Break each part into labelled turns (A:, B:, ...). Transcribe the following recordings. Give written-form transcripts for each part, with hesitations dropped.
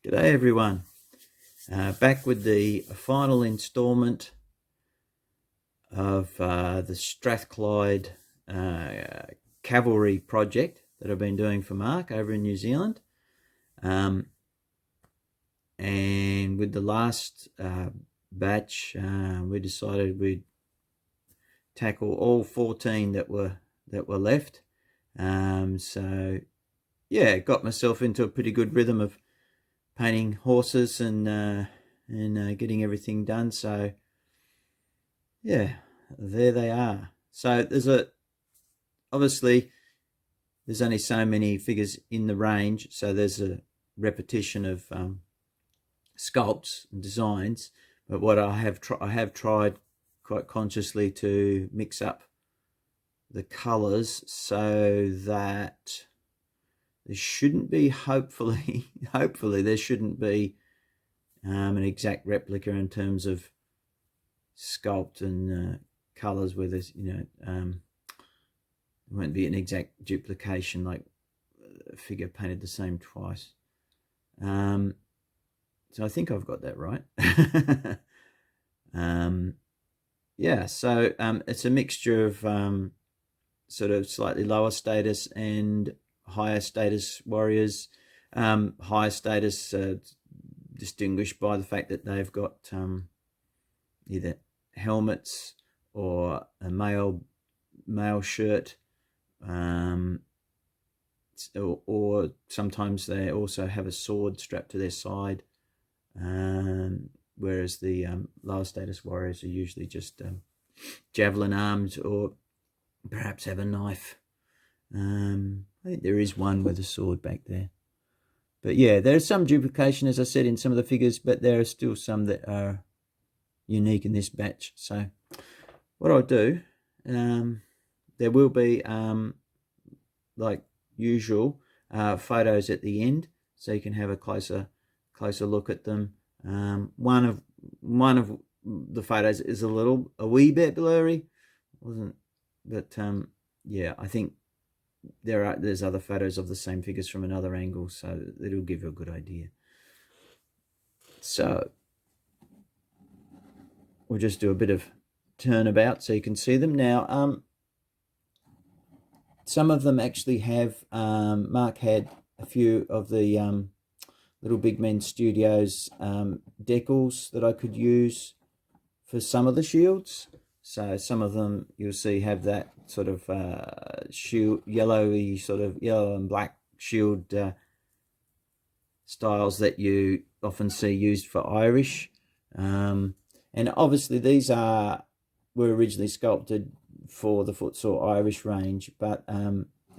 A: G'day everyone, back with the final instalment of the Strathclyde cavalry project that I've been doing for Mark over in New Zealand. And with the last batch, we decided we'd tackle all 14 that were left. So yeah, got myself into a pretty good rhythm of painting horses and getting everything done. So yeah, there they are. So obviously there's only so many figures in the range, so there's a repetition of sculpts and designs. But what I have tried quite consciously to mix up the colors so that there shouldn't be, hopefully there shouldn't be an exact replica in terms of sculpt and colors, where there's, there won't be an exact duplication, like a figure painted the same twice. So I think I've got that right. Yeah, so it's a mixture of sort of slightly lower status and higher status warriors. Higher status distinguished by the fact that they've got either helmets or a mail shirt, or sometimes they also have a sword strapped to their side, whereas the lower status warriors are usually just javelin armed, or perhaps have a knife. I think there is one with a sword back there. But yeah, there's some duplication, as I said, in some of the figures, but there are still some that are unique in this batch. So what I'll do, there will be, like usual, photos at the end, so you can have a closer look at them. One of the photos is a wee bit blurry, but yeah, I think there's other photos of the same figures from another angle, so it'll give you a good idea. So we'll just do a bit of turnabout so you can see them. Now, some of them actually have, Mark had a few of the Little Big Men Studios decals that I could use for some of the shields. So some of them you'll see have that sort of shield, yellow and black shield styles that you often see used for Irish. And obviously these were originally sculpted for the Footsore Irish range, but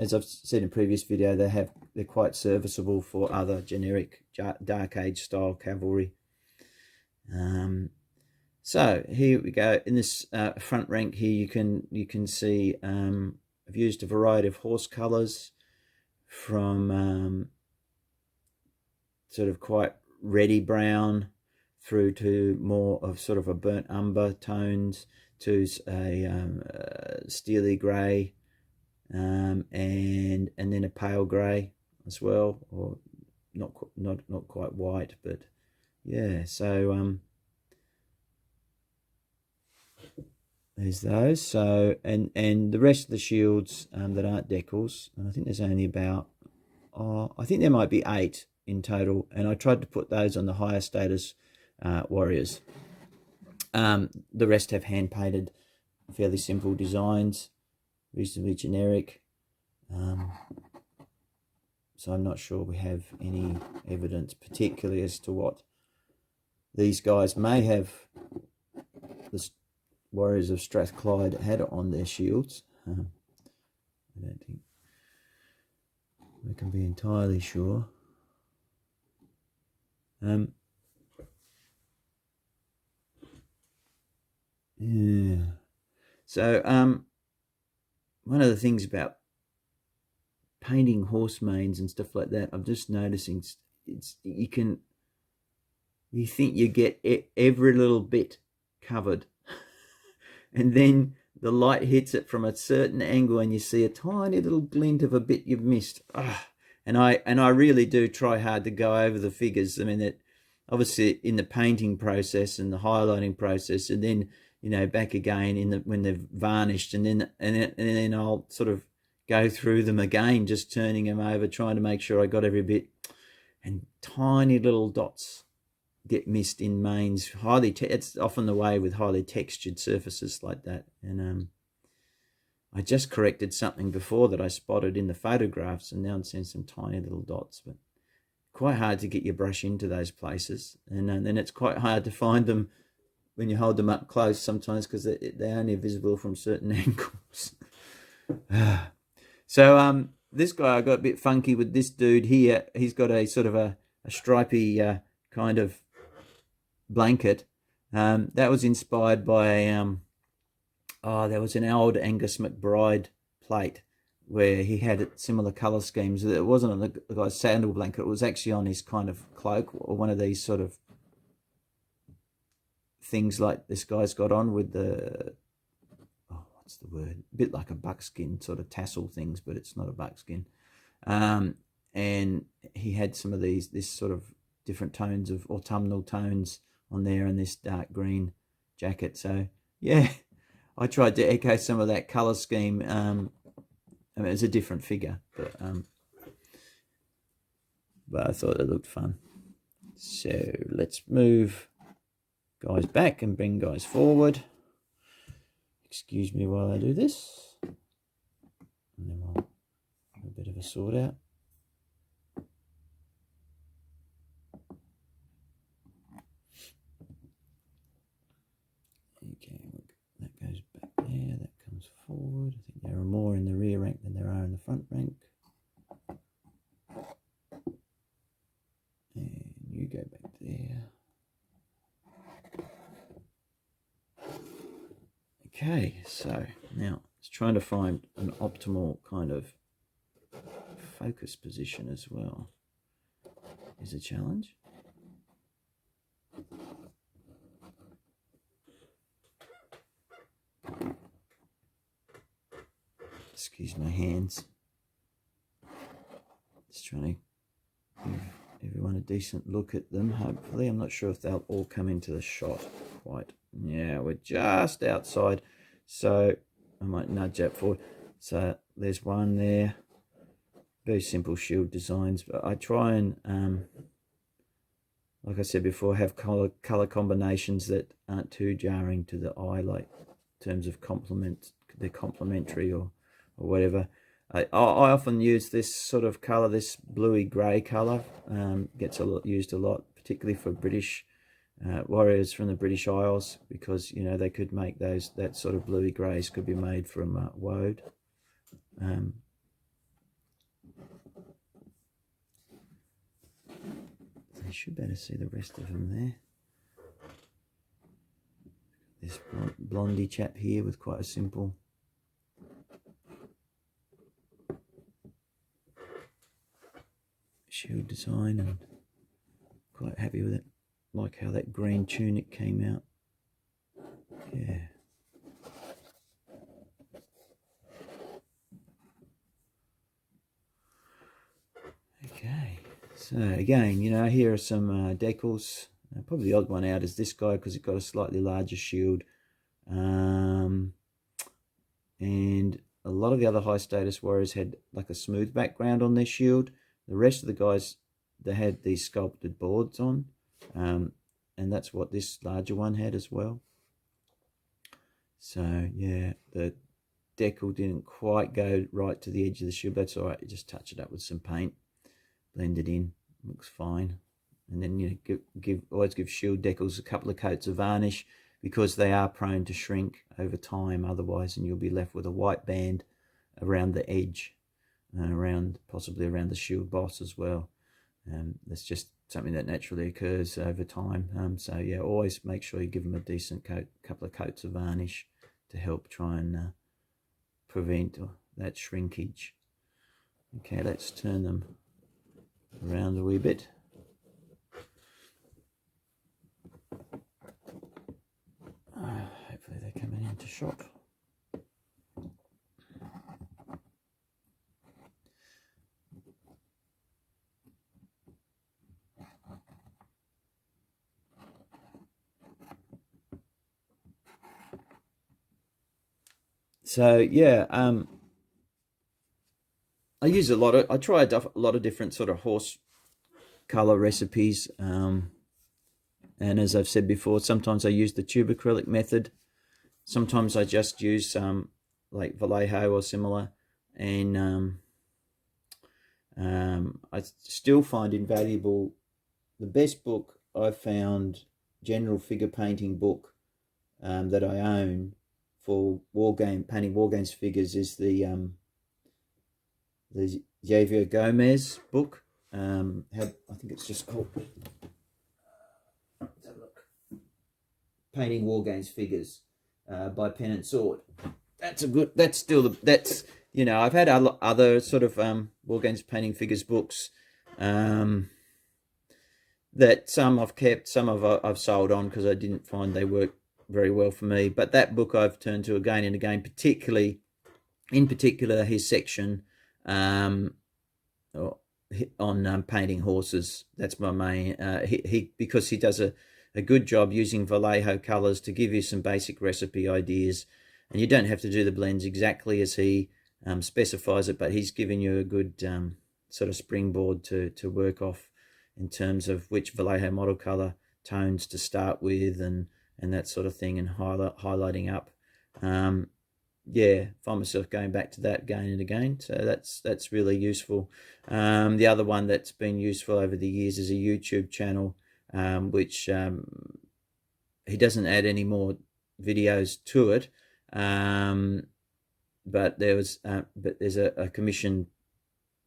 A: as I've said in a previous video, they're quite serviceable for other generic Dark Age style cavalry. So here we go. In this front rank here, you can see I've used a variety of horse colours, from sort of quite reddy brown through to more of sort of a burnt umber tones, to a steely grey, and then a pale grey as well, or not quite white, but yeah. So there's those. So and the rest of the shields that aren't decals, and I think there's only about I think there might be 8 in total, and I tried to put those on the higher status warriors. The rest have hand painted, fairly simple designs, reasonably generic. So I'm not sure we have any evidence particularly as to what these guys may have, the Warriors of Strathclyde, had on their shields. I don't think we can be entirely sure. Yeah. So one of the things about painting horse manes and stuff like that, I'm just noticing you think you get every little bit covered, and then the light hits it from a certain angle and you see a tiny little glint of a bit you've missed. And I really do try hard to go over the figures. I mean, that obviously in the painting process and the highlighting process, and then back again when they've varnished, and then I'll sort of go through them again, just turning them over, trying to make sure I got every bit. And tiny little dots get missed in mains. It's often the way with highly textured surfaces like that. And I just corrected something before that I spotted in the photographs, and now I'm seeing some tiny little dots, but quite hard to get your brush into those places. And then it's quite hard to find them when you hold them up close sometimes, because they're only visible from certain angles. So this guy, I got a bit funky with this dude here. He's got a sort of a stripy kind of blanket. That was inspired by there was an old Angus McBride plate where he had similar colour schemes. It wasn't on the guy's sandal blanket. It was actually on his kind of cloak, or one of these sort of things like this guy's got on with the, what's the word? A bit like a buckskin sort of tassel things, but it's not a buckskin. And he had some of this sort of different tones of autumnal tones on there, and this dark green jacket. So yeah, I tried to echo some of that colour scheme. I mean, it's a different figure, but I thought it looked fun. So let's move guys back and bring guys forward. Excuse me while I do this, and then we'll have a bit of a sort out. Okay, look, that goes back there, that comes forward. I think there are more in the rear rank than there are in the front rank. And you go back there. Okay, so now it's trying to find an optimal kind of focus position as well is a challenge. Excuse my hands. Just trying to give everyone a decent look at them, hopefully. I'm not sure if they'll all come into the shot quite. Yeah, we're just outside, so I might nudge that forward. So there's one there. Very simple shield designs, but I try and, like I said before, have color combinations that aren't too jarring to the eye, like in terms of they're complementary or whatever. I often use this sort of colour, this bluey grey colour. Gets used a lot, particularly for British warriors from the British Isles, because they could make that sort of bluey greys could be made from woad. You should better see the rest of them there. This blondie chap here with quite a simple shield design, and quite happy with it. Like how that green tunic came out. Yeah. Okay. So again, here are some decals. Probably the odd one out is this guy, because it's got a slightly larger shield. And a lot of the other high status warriors had like a smooth background on their shield. The rest of the guys, they had these sculpted boards on. And that's what this larger one had as well. So yeah, the decal didn't quite go right to the edge of the shield. That's all right. You just touch it up with some paint, blend it in, looks fine. And then always give shield decals a couple of coats of varnish, because they are prone to shrink over time otherwise, and you'll be left with a white band around the edge, and possibly around the shield boss as well. That's just something that naturally occurs over time. So yeah, always make sure you give them a decent couple of coats of varnish to help try and prevent that shrinkage. Okay, let's turn them around a wee bit. Hopefully they're coming into shot. So yeah, I use I try a lot of different sort of horse color recipes. And as I've said before, sometimes I use the tube acrylic method. Sometimes I just use like Vallejo or similar. And I still find invaluable, the best book I've found, general figure painting book that I own for painting war games figures, is the Javier Gomez book. I think it's just called Painting War Games Figures by Pen and Sword. That's still you know, I've had other sort of War Games painting figures books that some I've kept, some I've sold on because I didn't find they worked very well for me. But that book I've turned to again and again, in particular his section on painting horses. That's my main. Because he does a good job using Vallejo colors to give you some basic recipe ideas, and you don't have to do the blends exactly as he specifies it, but he's giving you a good sort of springboard to work off in terms of which Vallejo model color tones to start with and that sort of thing, and highlighting up. Yeah, find myself going back to that again and again, so that's really useful. The other one that's been useful over the years is a YouTube channel, which he doesn't add any more videos to it, but there's a commission.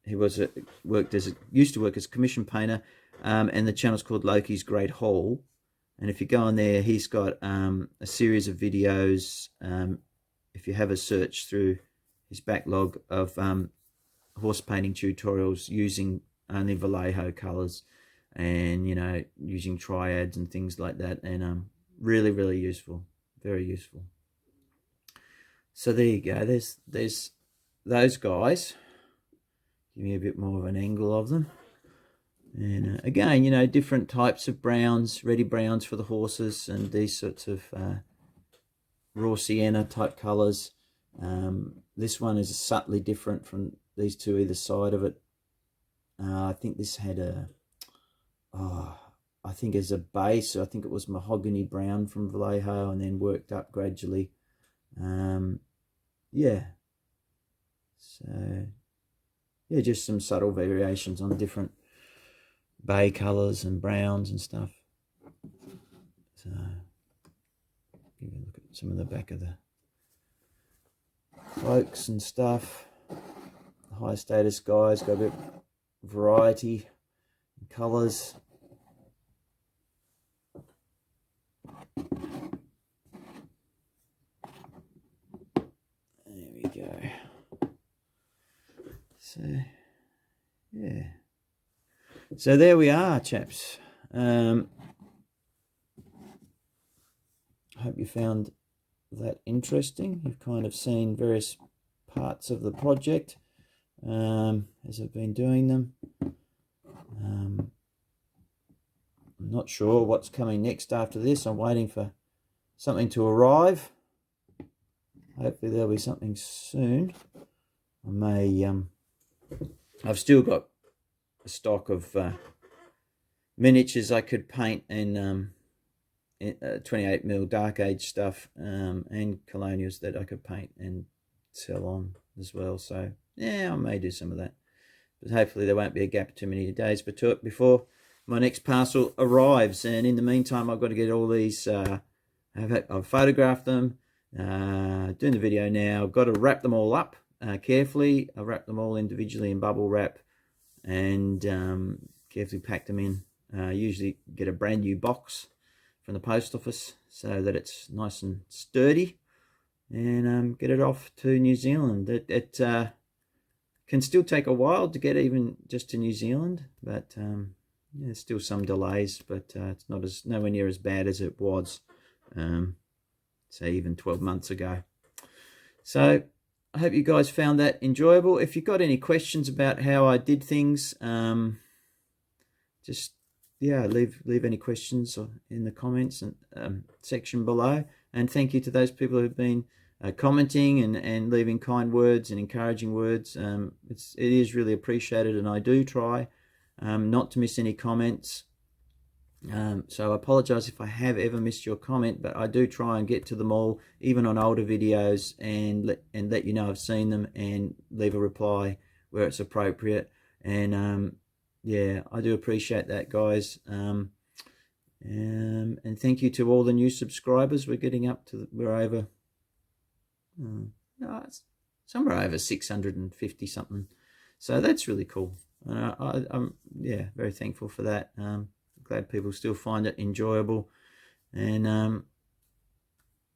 A: He used to work as a commission painter, and the channel's called Loki's Great Haul. And if you go on there, he's got a series of videos. If you have a search through his backlog of horse painting tutorials using only Vallejo colors, and you know, using triads and things like that, and really, really useful, very useful. So there you go. There's those guys. Give me a bit more of an angle of them. And again, you know, different types of browns, ready browns for the horses, and these sorts of raw sienna type colors. This one is subtly different from these two either side of it. I think this had I think as a base, I think it was mahogany brown from Vallejo, and then worked up gradually. Yeah. So yeah, just some subtle variations on different bay colors and browns and stuff. So give a look at some of the back of the cloaks and stuff. The high status guys got a bit of variety in colors. There we go. So yeah, so there we are, chaps. I hope you found that interesting. You've kind of seen various parts of the project as I've been doing them. I'm not sure what's coming next after this. I'm waiting for something to arrive. Hopefully there'll be something soon. I may I've still got a stock of miniatures I could paint in 28mm dark age stuff, and colonials that I could paint and sell on as well. So yeah, I may do some of that, but hopefully there won't be a gap too many days before my next parcel arrives. And in the meantime, I've got to get all these. I've photographed them, doing the video now. I've got to wrap them all up carefully. I wrap them all individually in bubble wrap and carefully pack them in. Usually get a brand new box from the post office so that it's nice and sturdy, and get it off to New Zealand. It can still take a while to get even just to New Zealand, but yeah, there's still some delays, but it's nowhere near as bad as it was say even 12 months ago. So I hope you guys found that enjoyable. If you've got any questions about how I did things, just leave any questions in the comments and section below. And thank you to those people who've been commenting and leaving kind words and encouraging words. It is really appreciated, and I do try not to miss any comments. So I apologize if I have ever missed your comment, but I do try and get to them all, even on older videos, and let you know I've seen them and leave a reply where it's appropriate. And yeah, I do appreciate that, guys. And thank you to all the new subscribers. We're getting up to, we're over, somewhere over 650 something. So that's really cool. I'm yeah, very thankful for that. Glad people still find it enjoyable, and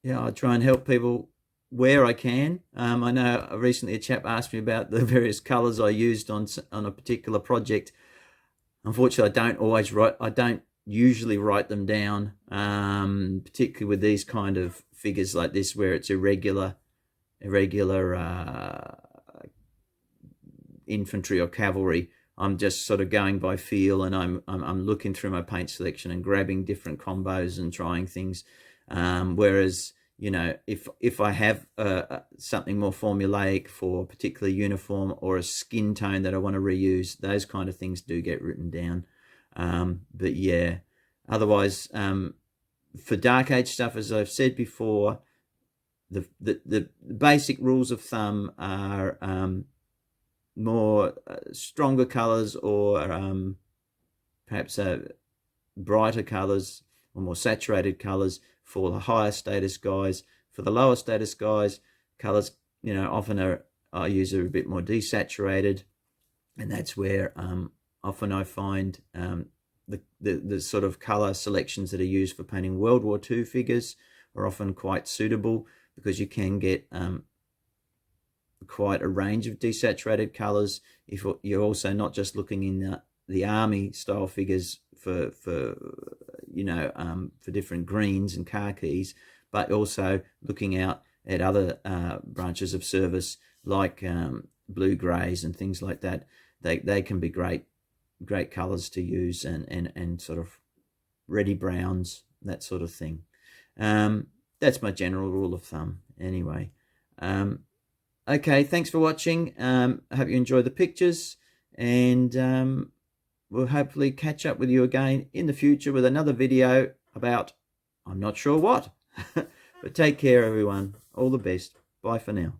A: yeah, I try and help people where I can. I know recently a chap asked me about the various colours I used on a particular project. Unfortunately, I don't usually write them down, particularly with these kind of figures like this, where it's irregular infantry or cavalry. I'm just sort of going by feel, and I'm looking through my paint selection and grabbing different combos and trying things. Whereas, you know, if I have something more formulaic for a particular uniform or a skin tone that I want to reuse, those kind of things do get written down. But yeah, otherwise, for Dark Age stuff, as I've said before, the basic rules of thumb are more stronger colors, or perhaps brighter colors or more saturated colors for the higher status guys. For the lower status guys, colors, you know, often I use a bit more desaturated, and that's where often I find the sort of color selections that are used for painting World War II figures are often quite suitable, because you can get quite a range of desaturated colors if you're also not just looking in the army style figures for you know, for different greens and khakis, but also looking out at other branches of service like blue grays and things like that. They can be great colors to use, and sort of reddy browns, that sort of thing. That's my general rule of thumb anyway. Okay, thanks for watching. I hope you enjoy the pictures, and we'll hopefully catch up with you again in the future with another video about, I'm not sure what. But take care, everyone. All the best. Bye for now.